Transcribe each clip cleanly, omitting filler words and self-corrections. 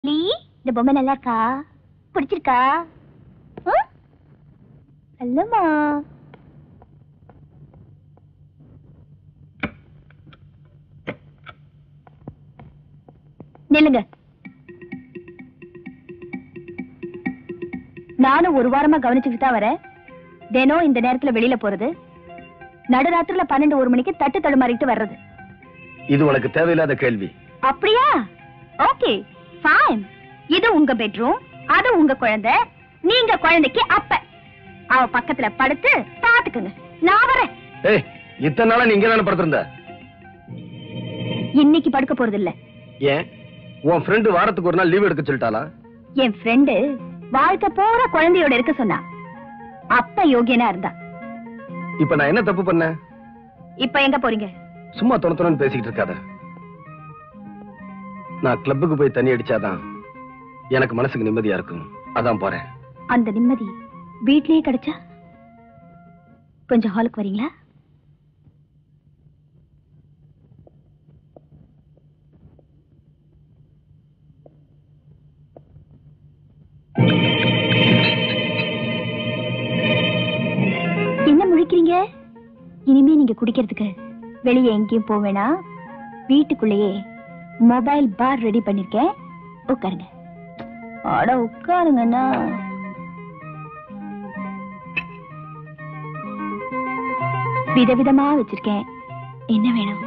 லீ, இந்த பொம்மை நல்லா இருக்கா? பிடிச்சிருக்கா? அல்லம்மா. நில்லுங்க. நானும் ஒரு வாரமா கவனிச்சுக்கிட்டு தான் வரேன். தினம் இந்த நேரத்துல வெளியில போறது, நடுராத்திரில 12-1 மணிக்கு தட்டு தடுமாறிட்டு வர்றது. இது உனக்கு தேவையில்லாத கேள்வி. அப்படியா? Okay fine. இது உங்க பெட்ரூம், அது உங்க குழந்தை, நீங்க குழந்தைக்கு அப்ப. அவ பக்கத்துல படுத்து பாத்துக்குங்க. நான் வரேன். ஏய், இத்தனை நாளா நீங்க தானே படுத்திருந்த? இன்னைக்கு படுக்க போறது இல்ல. ஏன்? உன் ஃப்ரெண்டு வாரத்துக்கு ஒரு நாள் லீவ் எடுக்க சொல்லிட்டாளா? என் ஃப்ரெண்டு வாழ்க்கை பூரா குழந்தையோட இருக்க சொன்னா. அப்ப யோகியனா இருந்தா. இப்ப நான் என்ன தப்பு பண்ணேன்? இப்ப எங்க போறீங்க? சும்மா தொணத்தொணன்னு பேசிக்கிட்டு இருக்காத. நான் கிளப்புக்கு போய் தண்ணி அடிச்சாதான் எனக்கு மனசுக்கு நிம்மதியா இருக்கும். அதான் போறேன். அந்த நிம்மதி வீட்லயே கிடைச்சா கொஞ்சம் ஹாலுக்கு வரீங்களா? என்ன முழிக்கிறீங்க? இனிமே நீங்க குடிக்கிறதுக்கு வெளியே எங்கேயும் போவேனா, வீட்டுக்குள்ளேயே மொபைல் பார் ரெடி பண்ணிருக்கேன். உட்காருங்க. அட உட்காருங்கண்ணா. விதவிதமா வச்சிருக்கேன். என்ன வேணும்?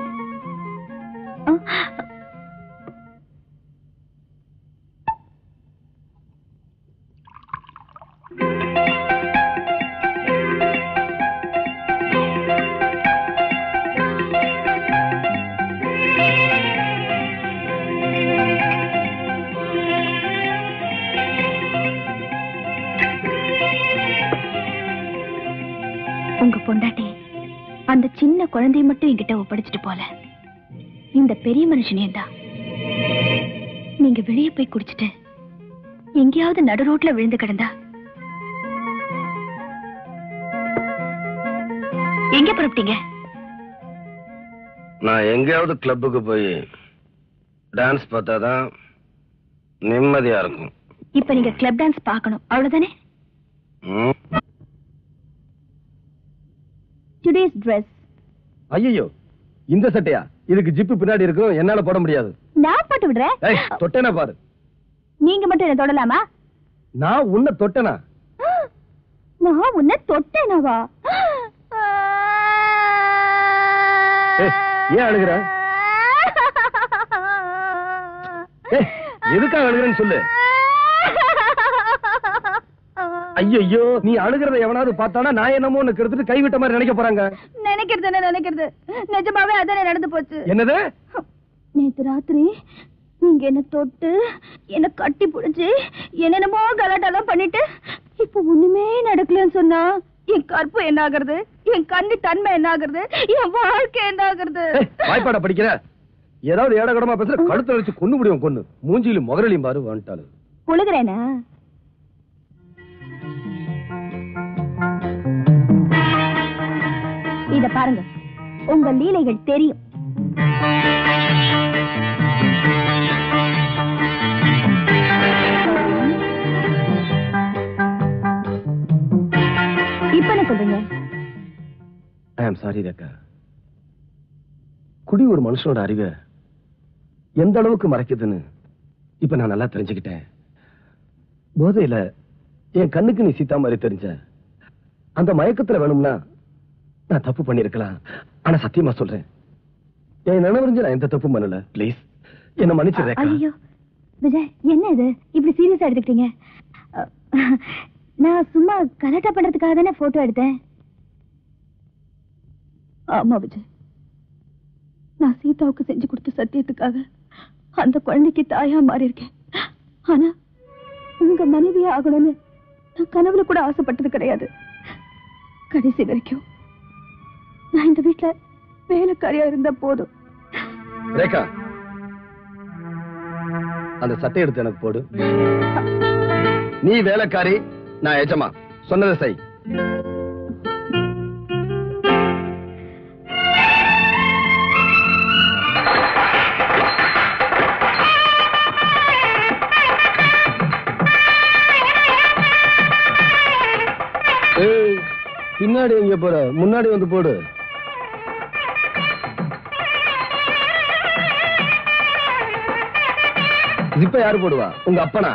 உங்க பொண்டாட்டி அந்த சின்ன குழந்தைய மட்டும் என்கிட்ட ஒப்படைச்சிட்டு போல, இந்த பெரிய மனுஷனே தான். நீங்க வெளியே போய் குடிச்சிட்டு எங்கேயாவது நடு ரோட்ல விழுந்து கிடந்தா எங்க புறப்பட்டீங்க? நான் எங்கேயாவது கிளப்புக்கு போய் டான்ஸ் பார்த்தாதான் நிம்மதியா இருக்கும். இப்ப நீங்க கிளப் டான்ஸ் பார்க்கணும், அவ்வளவுதானே? Today's dress. ஐயோ, இந்த சட்டையா? இதுக்கு ஜிப்பு பின்னாடி இருக்கும், என்னால போட முடியாது. நான் போட்டு விடுறேன். தொட்டேனா பாரு. நீங்க மட்டும் என்ன தொடலாமா? நான் உன்னை தொட்டனா? நான் உன்னை தொட்டேனாவா? ஏன் அழுகுற? எதுக்காக அழுகுறேன்னு சொல்லு. ஐயோ, நீ அழுகிறத எவனாவது பார்த்தானா நான் என்னமோ உனக்கு எடுத்துட்டு கைவிட்ட மாதிரி நினைக்க போறாங்க. நினைக்கிறது நிஜமாவே அதானே நடந்து போச்சு. என்னது? நேத்து ராத்திரி நீங்க என்ன தொட்டு என்ன கட்டி பிடிச்சு என்னென்னமோ கலாட்டெல்லாம் பண்ணிட்டு இப்ப ஒண்ணுமே நடக்கலன்னு சொன்னா என் கற்பு என்ன ஆகுறது, என் கண்ணு தன்மை என்ன ஆகுறது, என் வாழ்க்கை என்ன ஆகுறது? வாய்ப்பாட படிக்கிற ஏதாவது ஏடகடமா பேசுற கழுத்துல வச்சு கொண்டு முடியும். கொண்டு மூஞ்சியிலும் முகரலையும் பாரு வந்துட்டாரு. புழுகிறேனா? இத பாருங்க, உங்க லீலைகள் தெரியும். இப்ப என்ன சொல்றீங்க? ஐ அம் சாரி ரேகா. குடி ஒரு மனுஷனோட அறிவை எந்த அளவுக்கு மறைக்குதுன்னு இப்ப நான் நல்லா தெரிஞ்சுக்கிட்டேன். போதையில என் கண்ணுக்கு நீ சீத்தா மாதிரி தெரிஞ்ச அந்த மயக்கத்துல வேணும்னா நான் தப்பு பண்ணிருக்கலாம். ஆனா சத்தியமா சொல்றேன், என் நினைவறிஞ்சு நான் எந்த தப்பும் பண்ணல. பிளீஸ் என்ன மன்னிச்சிடுறேன். ஐயோ விஜய், என்ன இது இப்படி சீரியஸா எடுத்துக்கிட்டீங்க? நான் சும்மா கலாட்டா பண்றதுக்காக தானே போட்டோ எடுத்தேன். ஆமா விஜய், நான் சீதாவுக்கு செஞ்சு கொடுத்த சத்தியத்துக்காக அந்த குழந்தைக்கு தாயா மாறி இருக்கேன். ஆனா உங்க மனைவியா ஆகணும்னு நான் கனவுல கூட ஆசைப்பட்டது கிடையாது. கடைசி வரைக்கும் நான் இந்த வீட்டுல வேலைக்காரியா இருந்தா போதும். ரேகா, அந்த சட்டை எடுத்து எனக்கு போடு. நீ வேலைக்காரி, நான் எஜமா. சொன்னதை செய். பின்னாடி எங்க போற? முன்னாடி வந்து போடு. இப்ப யாரு போடுவா? உங்க அப்பனா?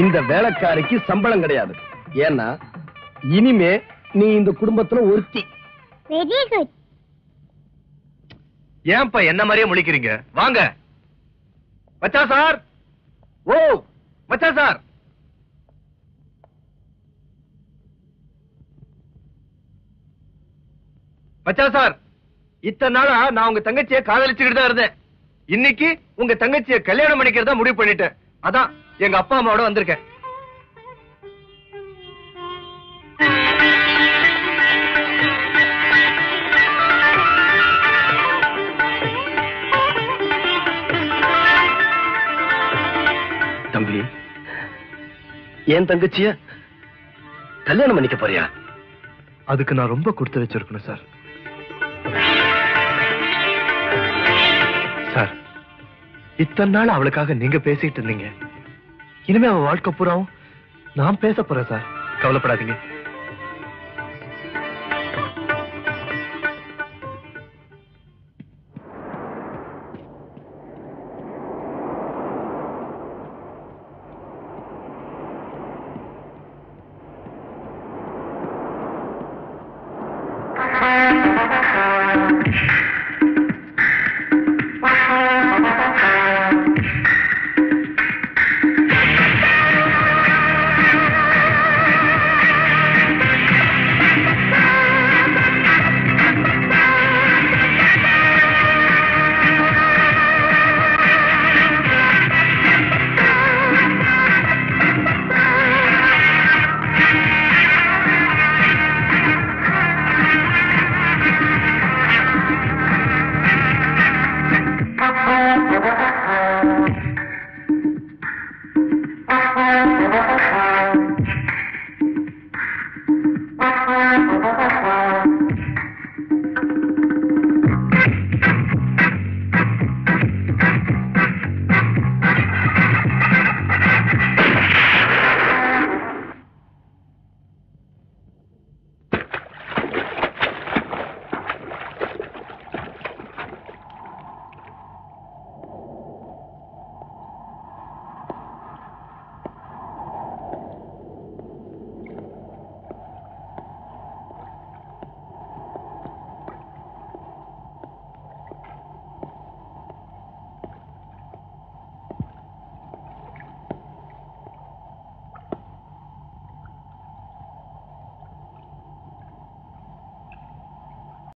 இந்த வேலைக்காரிக்கு சம்பளம் கிடையாது. ஏன்னா இனிமே நீ இந்த குடும்பத்துல ஒருத்தி. Very good. ஏன்பா என்ன மாதிரியே முழிக்கிறீங்க? வாங்க. மச்சா சார். ஓ மச்சா சார். மச்சா சார், இத்தனை நாளா நான் உங்க தங்கச்சியை காதலிச்சுக்கிட்டு தான் இருந்தேன். இன்னைக்கு உங்க தங்கச்சியை கல்யாணம் பண்ணிக்கிறதா முடிவு பண்ணிட்டேன். அதான் எங்க அப்பா அம்மாவோட வந்திருக்கேன். தம்பி, என் தங்கச்சிய கல்யாணம் பண்ணிக்க போறியா? அதுக்கு நான் ரொம்ப கொடுத்து வச்சிருக்கணும் சார். சார், இத்தனை நாள் அவளுக்காக நீங்க பேசிட்டு இருந்தீங்க. இனிமே அவ வாழ்க்கை பூராவும் நான் பேச போறேன் சார். கவலைப்படாதீங்க.